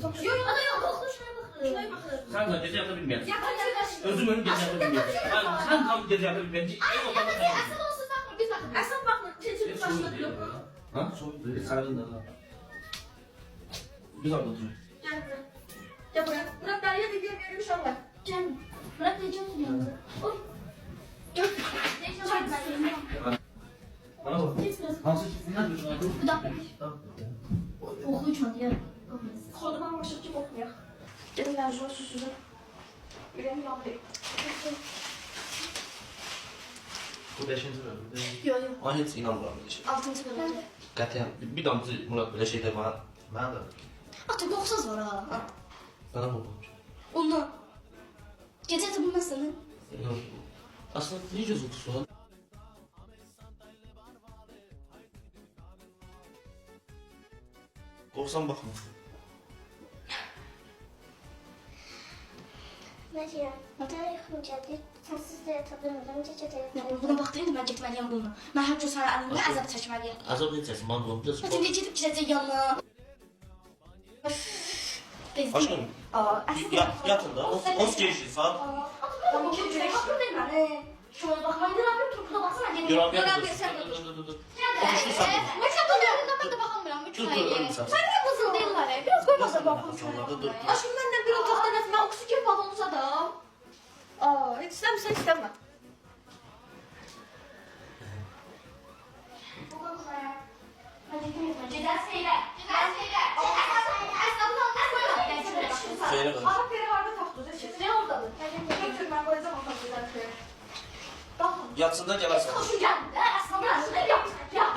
Yok yok yok koklu şuna bakın. Şuna bakın. Sen de gece yatabilmeyen. Yapacak. Özüm önüm gece yatabilmeyen. Sen tam gece yatabilmeyen. Ay hadi asıl olsun bakma biz bakın. Asıl bakma. Çeçil başladı yok. Ha? Soğuk. Sarılın da. Biz orada oturuyoruz. Gel buraya. Gel buraya. Murat Derya dediğim yürümüş Allah. Gel. Murat ne canım yandı? Oy. Yok. Ne canım yandı? Bana bak. Hansı çıktığından diyorsun abi? Bu da. Oku uçmadı ya. Kolundan başlık gibi okuyor. Gelin ben şuna susuzum. Yüreğim yandı. Bu 5. bölüm. Yok yok. Ona hiç inanmıyorum. 6. bölümde. Qətiyyən. Bir damcı Murat belə şey demə. Mənə də. Ata qoxsaz var ha. Mənə olmamış. Ondan. Gece de bundan sana. Aslında necə zutusu var? Qorxsan baxma. Naciye, tarixim gəldi. Sənsiz də yata bilmirəm, necə də yata Buna baktığında ben gitmeliyim bunu. Ben her gün sana anımda azap çekmeliyim. Azab necəsin? Mən qolumda Hadi ne gidip gidecek yanına. Aşkım. Yatın da. Os geçti saat. Ama kim cürek hakkı değil mi? Şöyle bak, ben de ne yapayım? Turkuda baksana gelin. Dur abi Dur sen de. dur. Okuşlu sen de. Ne kadar yerinde ben de bakamıyorum. Dur dur sen. Sen de kızıl değiller. Biraz koyma da bakın Dur, dur. Aşkım ben de bir otaqda nəsə oxusu ki falan olsa da. Aa, heç istəmirsən istəmə. Söyle bakalım. Ama peri harda taxtınız eşit. Ne oradadır? Götür ben koyacağım ondan bir dakika. Bakın. Yatsından gələrsən. Koşu geldi. Aslında burası ne yapacak ya?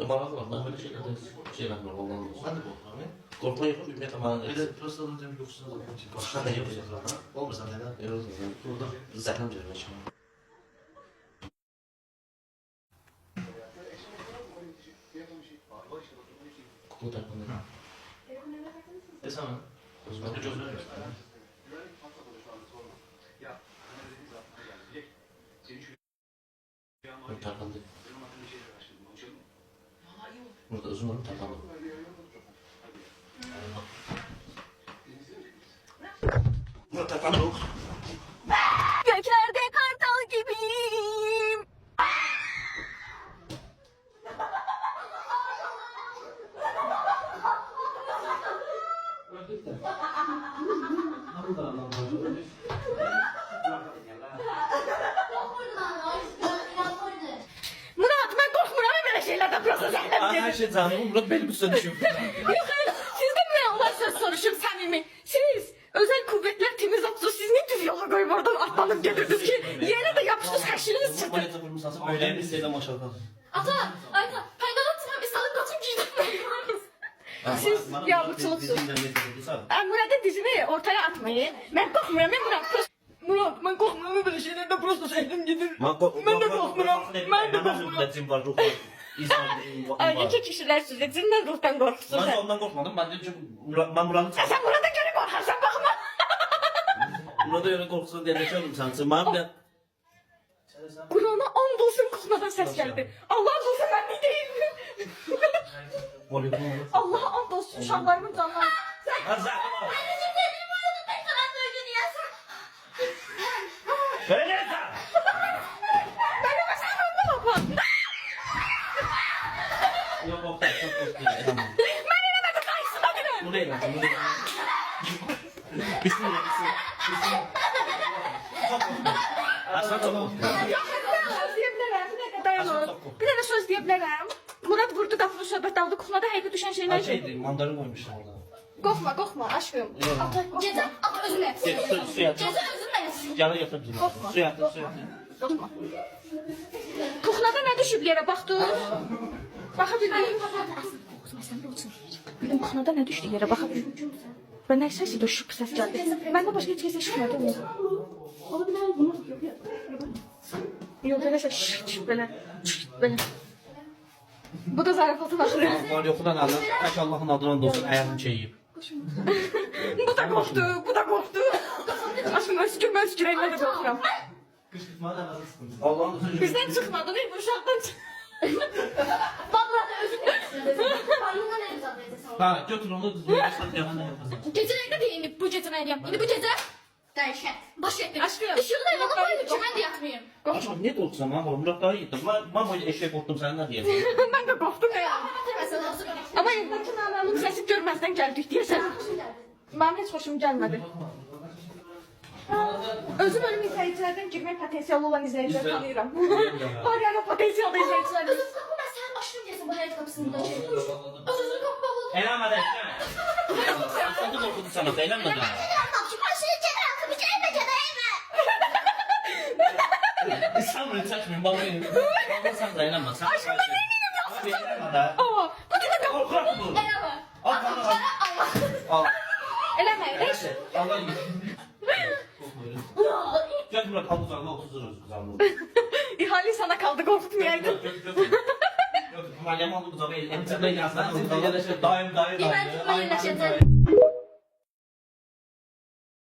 Maraq var. Mən belə şeylərdə şeylər olmam. Ben de korkarım. Qorxma yox, ümumiyyətlə mən Bir de prosta alınca bir yokusuna da konuşayım. Başka da yapacak. Olmasa neden? Yox, burada zəhləm görmək üçün. Kuklu takımı. Desene. Ben de gözüne göstereyim. Takıldı. Burada uzun olur takıldı. Burada takıldı. Göklerde kartal gibiyim. Murat ben korkmuram böyle şeylerden proseslerden. Her şey canım. Murat benim üstüne düşüyor. Yok hayır sizden ne Allah söz soruşum samimi. Siz özel kuvvetler temiz atlı siz ne düz yola koyup oradan atlanıp gelirdiniz ki yere de yapıştınız kaşınız çıktı. Maneta vurmuşsansa böyle bir şeyden maşallah. Ata, ayta, paydadan çıkan bir salık kaçıp giydim. Siz yavruçuluksunuz. Murat'ın dizini ortaya atmayı. Ben korkmuyorum ben Murat ben korkmuyorum böyle şeylerden prosto sevdim gelir. Ben de korkmuyorum. Ben de korkmuyorum. Ay iki kişiler sizinle ruhtan korksun Ben de sen. ondan korkmadım. Ben de çünkü ben Murat'ı Sen Murat'a göre korkarsan bakma. Murat'a öyle korksun diye düşünüyorum sanki. Ben de Kur'an'a and olsun korkmadan ses geldi. Allah olsun ben de değilim. Allah'a and olsun şalvarımın canına. Yok Oktay çok korkmuyor. Tamam. Ben inemedim karşısına gidin. Bu değil lan. Bu değil. Bismillah. Aslında çok korkmuyor. Yok ben söz diyebilirim. Bir dakika dayanın. Bir dakika söz diyebilirim. Murat vurdu qapını söhbət aldı. Kuxmada həqiqi düşən şeylər Her şeydi. Mandarin koymuşlar orada. Qorxma, qorxma aşkım. Gecə at özünə. Su yatır. Gecə özünə yatsın. Yana yatır bizim. Su yatır. Su yatır. Qorxma. Kuxnada nə düşüb yerə baxdın? Baxa bildin? Qorxma sən də olsun. Bildim kuxnada nə düşdü yerə baxa bildin? Və nə səsi düşüb səs gəldi. Məndə başqa heç kəs eşitmədi. Ola bilər bunu. Yok belə səs belə. Belə. Bu da zarafatı var. Var yoxudan alır. Tək Allahın adına da olsun ayağını çeyib. Bu da korktu, bu da korktu. Aşkım öskürme ösküreyim de korkuyorum. Kışkırtma da nasıl sıkıntı? Allah'ın sözü. Bizden çıkmadı değil bu uşaqdan çık. Vallahi özür dilerim. Karnından el uzatmayacağız. Ha götür onu düzgün başlat yalan yapasın. Gecə nə deyinib bu gecə nə edəyəm? İndi bu gecə Dəhşət. baş etdim. Aşkım. Işıqla yana qoyub ki, mən də yatmayım. Açma niye korksan lan oğlum? Murat daha iyi. Ben böyle eşek korktum sen ne diyeyim? Mən də qorxdum ya. Hatırlasın olsun. Amma evdəki naməlum səsi görməzdən gəldik deyəsən. Mənim heç xoşum gəlmədi. Özüm ölüm izləyicilərdən girmək potensiyalı olan izləyicilər İzlə. tanıyıram. Var yəni potensiyalı izləyicilərdən. Özür dilerim. Ben sen başını gelsin bu hayat kapısında. Özür kapı bağlı. Eğlenmedi eşek. Aslandı korkudun sana da eğlenmedi. Sanmıyorum saçmayın bana benim. Bana sen de eğlenme. Sen de Abi eğlenme de. Aa, bu gecə qapı. Korkak bu. Al bana al. Al. Eləmə, heç. Allah iyi. Gel Murat al uzakla 30 lira uzakla. İhale sana kaldı korkutmayaydın. Yok, Meryem aldı bu zaman elimde yazdan daim Ben yerleşeceğim.